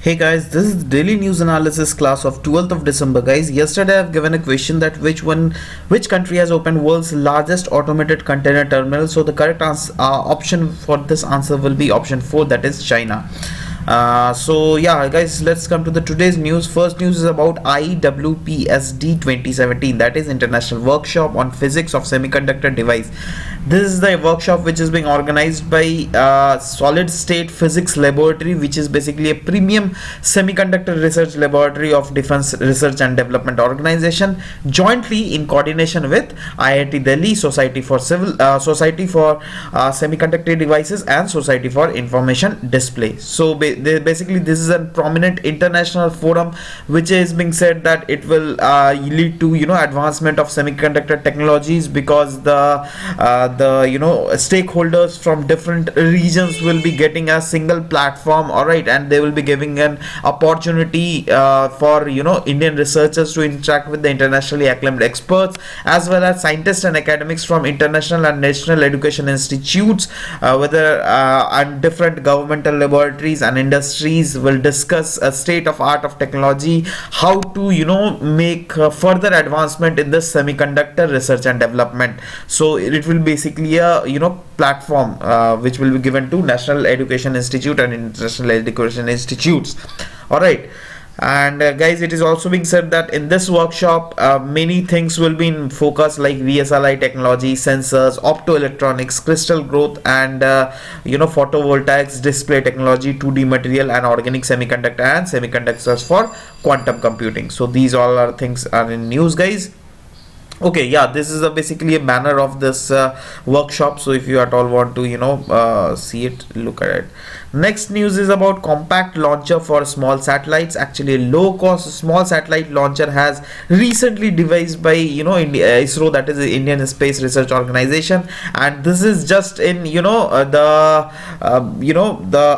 Hey guys, this is the daily news analysis class of 12th of December guys. Yesterday I've given a question that which country has opened world's largest automated container terminal. So the correct option for this answer will be option 4, that is China. So yeah guys, let's come to the today's news. First news is about WPSD 2017, that is International Workshop on Physics of Semiconductor Device. This is the workshop which is being organized by Solid State Physics Laboratory, which is basically a premium semiconductor research laboratory of Defense Research and Development Organization, jointly in coordination with IIT Delhi, Society for Semiconductor Devices and Society for Information Display. So basically this is a prominent international forum which is being said that it will lead to advancement of semiconductor technologies, because the stakeholders from different regions will be getting a single platform, all right, and they will be giving an opportunity for Indian researchers to interact with the internationally acclaimed experts as well as scientists and academics from international and national education institutes, and different governmental laboratories and industries will discuss a state of art of technology, how to make further advancement in this semiconductor research and development. So it will basically a platform which will be given to National Education Institute and international education institutes, all right. And guys, it is also being said that in this workshop many things will be in focus, like VSLI technology, sensors, optoelectronics, crystal growth, and photovoltaics, display technology, 2D material and organic semiconductor, and semiconductors for quantum computing. So these all are things are in news guys. Okay, yeah, this is basically a banner of this workshop, so if you at all want to see it, look at it. Next news is about compact launcher for small satellites. Actually a low cost small satellite launcher has recently devised by ISRO, that is the Indian Space Research Organization, and this is just in the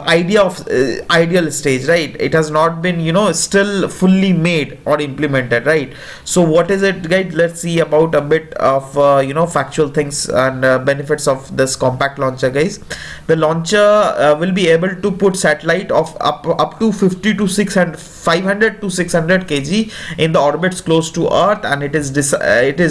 idea of ideal stage, right? It has not been still fully made or implemented, right? So what is it guys? Let's see about a bit of factual things and benefits of this compact launcher guys. The launcher will be able to put satellite of up to 500 to 600 kg in the orbits close to Earth, and it is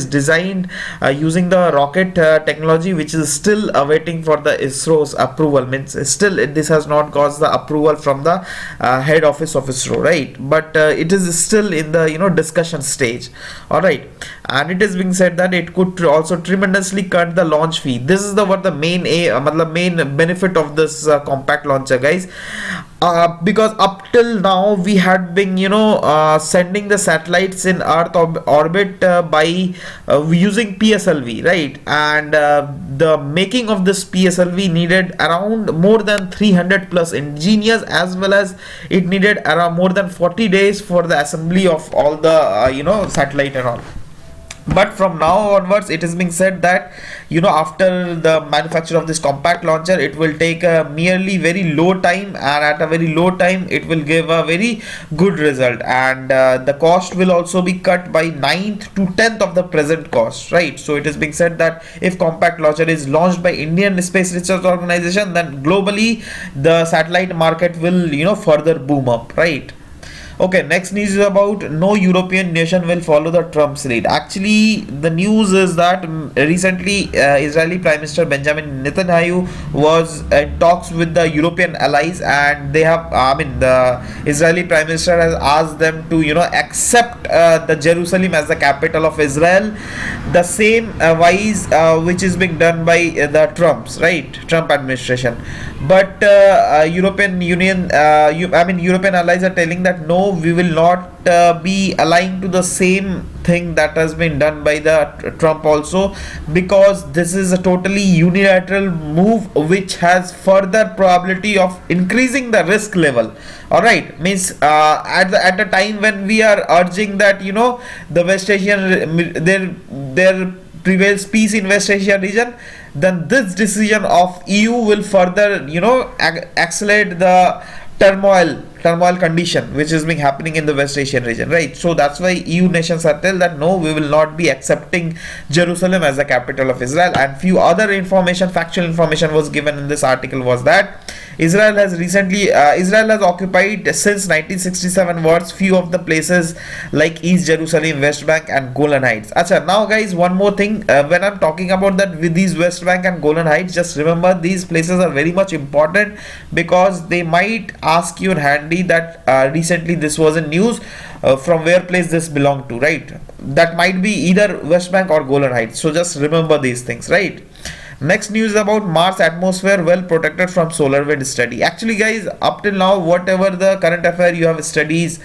designed using the rocket technology, which is still awaiting for the ISRO's approval. Means still this has not got the approval from the head office of ISRO, right? But it is still in the discussion stage, all right. And it is being said that it could also tremendously cut the launch fee. This is the main benefit of this compact launcher guys, because up till now we had been sending the satellites in Earth orbit by using PSLV, right? And the making of this PSLV needed around more than 300 plus engineers, as well as it needed around more than 40 days for the assembly of all the satellite and all. But from now onwards, it is being said that after the manufacture of this compact launcher, it will take a merely very low time, and at a very low time it will give a very good result, and the cost will also be cut by 9th to 10th of the present cost, right? So it is being said that if compact launcher is launched by Indian Space Research Organization, then globally the satellite market will further boom up, right? Okay, next news is about no European nation will follow the Trump's lead. Actually, the news is that recently Israeli Prime Minister Benjamin Netanyahu was in talks with the European allies, and they have, the Israeli Prime Minister has asked them to accept the Jerusalem as the capital of Israel, the same wise which is being done by the Trump administration. But European Union, European allies are telling that no, we will not be aligning to the same thing that has been done by the Trump also, because this is a totally unilateral move which has further probability of increasing the risk level, all right. Means at the time when we are urging that the West Asian there prevails peace in West Asia region, then this decision of EU will further accelerate the turmoil condition which is being happening in the West Asian region, right? So that's why EU nations are tell that no, we will not be accepting Jerusalem as the capital of Israel. And few other factual information was given in this article was that Israel has occupied since 1967 wars few of the places like East Jerusalem, West Bank and Golan Heights. Acha, now guys, one more thing, when I'm talking about that with these West Bank and Golan Heights, just remember these places are very much important because they might ask you in handy that recently this was in news, from where place this belonged to, right? That might be either West Bank or Golan Heights, so just remember these things, right? Next news about Mars atmosphere well protected from solar wind study. Actually guys, up till now, whatever the current affair you have studies,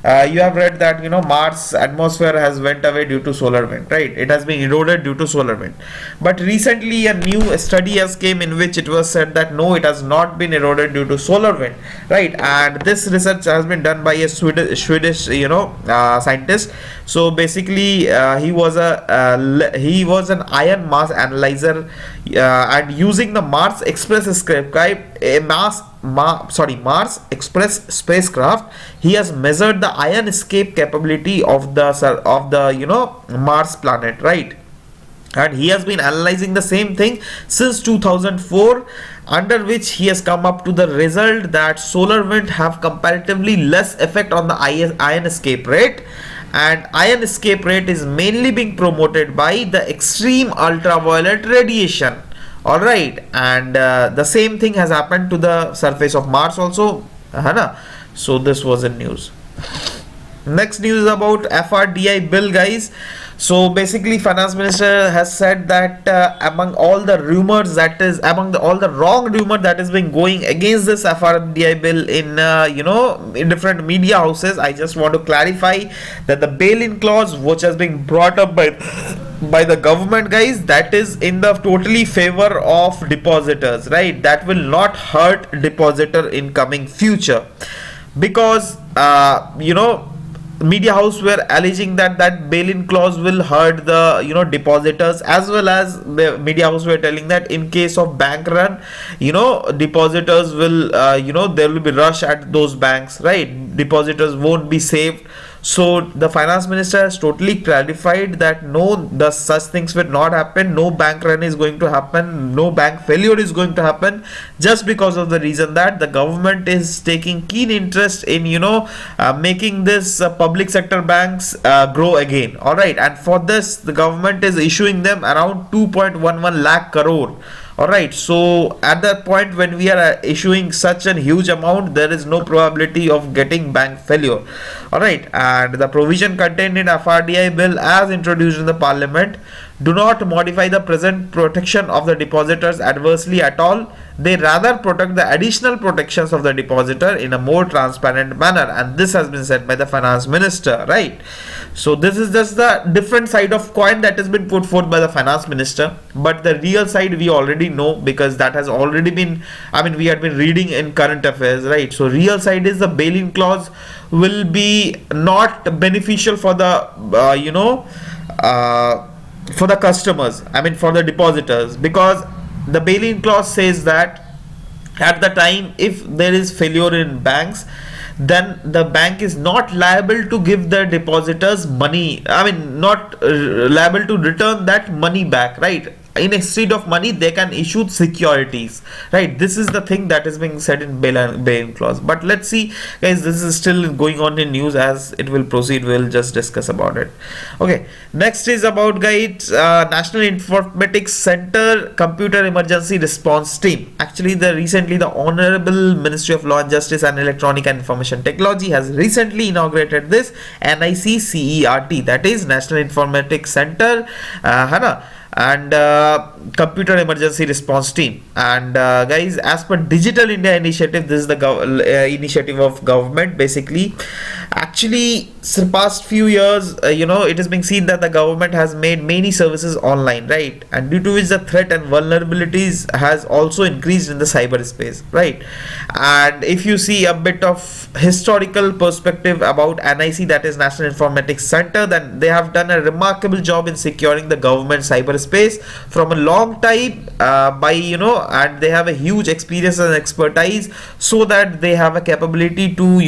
you have read that, you know, Mars atmosphere has went away due to solar wind, right? It has been eroded due to solar wind. But recently a new study has came in which it was said that no, it has not been eroded due to solar wind, right? And this research has been done by a Swedish scientist. So basically he was an iron mass analyzer, and using the Mars Express Mars Express spacecraft, he has measured the ion escape capability of the Mars planet, right? And he has been analyzing the same thing since 2004, under which he has come up to the result that solar wind have comparatively less effect on the ion escape rate, and ion escape rate is mainly being promoted by the extreme ultraviolet radiation. All right, and the same thing has happened to the surface of Mars also, so this was in news. Next news is about FRBI bill, guys. So basically finance minister has said that among all the rumors, that is all the wrong rumor that is being going against this FRBI bill in different media houses, I just want to clarify that the bail-in clause which has been brought up by the government, guys, that is in the totally favor of depositors, right? That will not hurt depositor in coming future, because media house were alleging that bail-in clause will hurt the depositors, as well as the media house were telling that in case of bank run, depositors will there will be rush at those banks, right? Depositors won't be saved. So the finance minister has totally clarified that no, such things will not happen. No bank run is going to happen. No bank failure is going to happen, just because of the reason that the government is taking keen interest in making this public sector banks grow again. All right, and for this the government is issuing them around 2.11 lakh crore. All right, so at that point when we are issuing such a huge amount, there is no probability of getting bank failure. All right, and the provision contained in FRBI bill as introduced in the parliament do not modify the present protection of the depositors adversely at all. They rather protect the additional protections of the depositor in a more transparent manner, and this has been said by the finance minister, right? So this is just the different side of coin that has been put forth by the finance minister, but the real side we already know, because that has already been, we had been reading in current affairs, right? So real side is the bail-in clause will be not beneficial for the for the customers, for the depositors, because the bail-in clause says that at the time if there is failure in banks, then the bank is not liable to give the depositors money, not liable to return that money back, right? Instead of money they can issue securities, right? This is the thing that is being said in bail-in clause. But let's see, guys, this is still going on in news. As it will proceed, we'll just discuss about it. Okay, next is about, guys, National Informatics Center Computer Emergency Response Team. Actually, recently the Honorable Ministry of Law and Justice and Electronic and Information Technology has recently inaugurated this NICCERT, that is National Informatics Center and Computer Emergency Response Team. And guys, as per Digital India Initiative, this is the initiative of government. Basically, actually, past few years, it is being seen that the government has made many services online, right? And due to which the threat and vulnerabilities has also increased in the cyberspace, right? And if you see a bit of historical perspective about NIC, that is National Informatics Center, then they have done a remarkable job in securing the government cyberspace from a long time and they have a huge experience and expertise, so that they have a capability to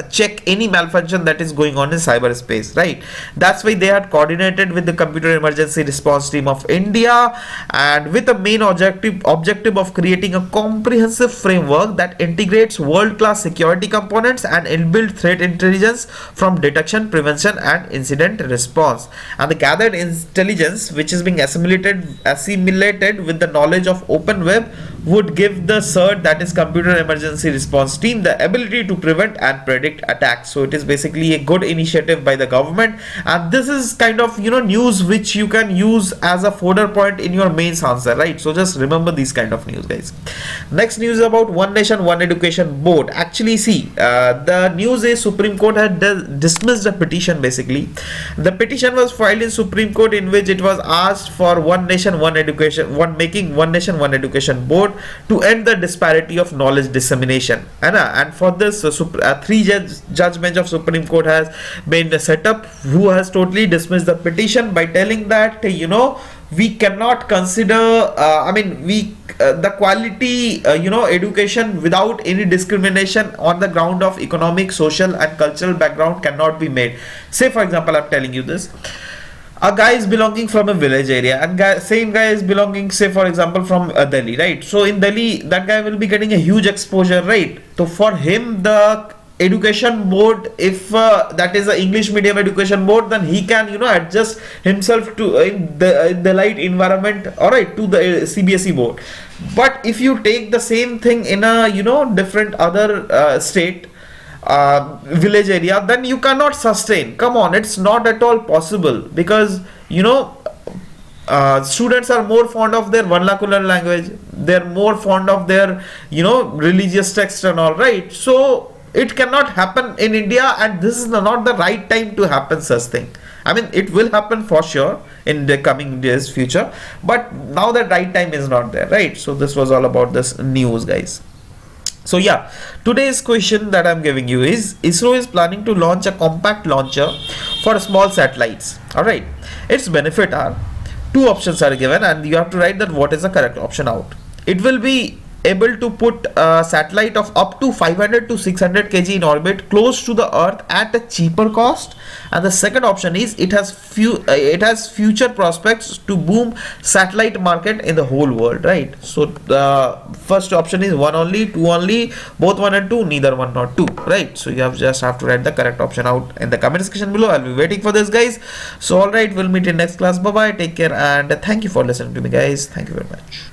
check any malfunction that is going on in cyberspace, right? That's why they had coordinated with the Computer Emergency Response Team of India, and with the main objective of creating a comprehensive framework that integrates world-class security components and inbuilt threat intelligence from detection, prevention, and incident response. And the gathered intelligence, which is being assimilated with the knowledge of open web, would give the CERT, that is Computer Emergency Response Team, the ability to prevent and predict attacks. So it is basically a good initiative by the government, and this is kind of, you know, news which you can use as a fodder point in your mains answer, right? So just remember these kind of news, guys. Next news about One Nation One Education Board. Actually, see, the news is Supreme Court had dismissed a petition. Basically, the petition was filed in Supreme Court in which it was asked for One Nation One Education, making One Nation One Education Board to end the disparity of knowledge dissemination. And for this, three-judge bench of Supreme Court has been set up, who has totally dismissed the petition by telling that, you know, we cannot consider, the quality, education without any discrimination on the ground of economic, social, and cultural background cannot be made. Say, for example, I'm telling you this. A guy is belonging from a village area, and same guy is belonging, say for example, from Delhi, right? So in Delhi, that guy will be getting a huge exposure, right? So for him, the education board, if that is an English medium education board, then he can, you know, adjust himself to the light environment, all right, to the CBSE board. But if you take the same thing in a, you know, different other state, village area, then you cannot sustain. Come on, it's not at all possible, because, you know, students are more fond of their vernacular language, they're more fond of their, you know, religious text and all, right? So it cannot happen in India, and this is not the right time to happen such thing. I mean, it will happen for sure in the coming days future, but now the right time is not there, right? So this was all about this news, guys. So yeah, today's question that I'm giving you is, ISRO is planning to launch a compact launcher for small satellites. All right, its benefit are, two options are given, and you have to write that what is the correct option out. It will be able to put a satellite of up to 500 to 600 kg in orbit close to the earth at a cheaper cost. And the second option is, it has future prospects to boom satellite market in the whole world, right? So the first option is one only, two only, both one and two, neither one nor two, right? So you just have to write the correct option out in the comment section below. I'll be waiting for this, guys. So all right, we'll meet in next class. Bye bye, take care, and thank you for listening to me, guys. Thank you very much.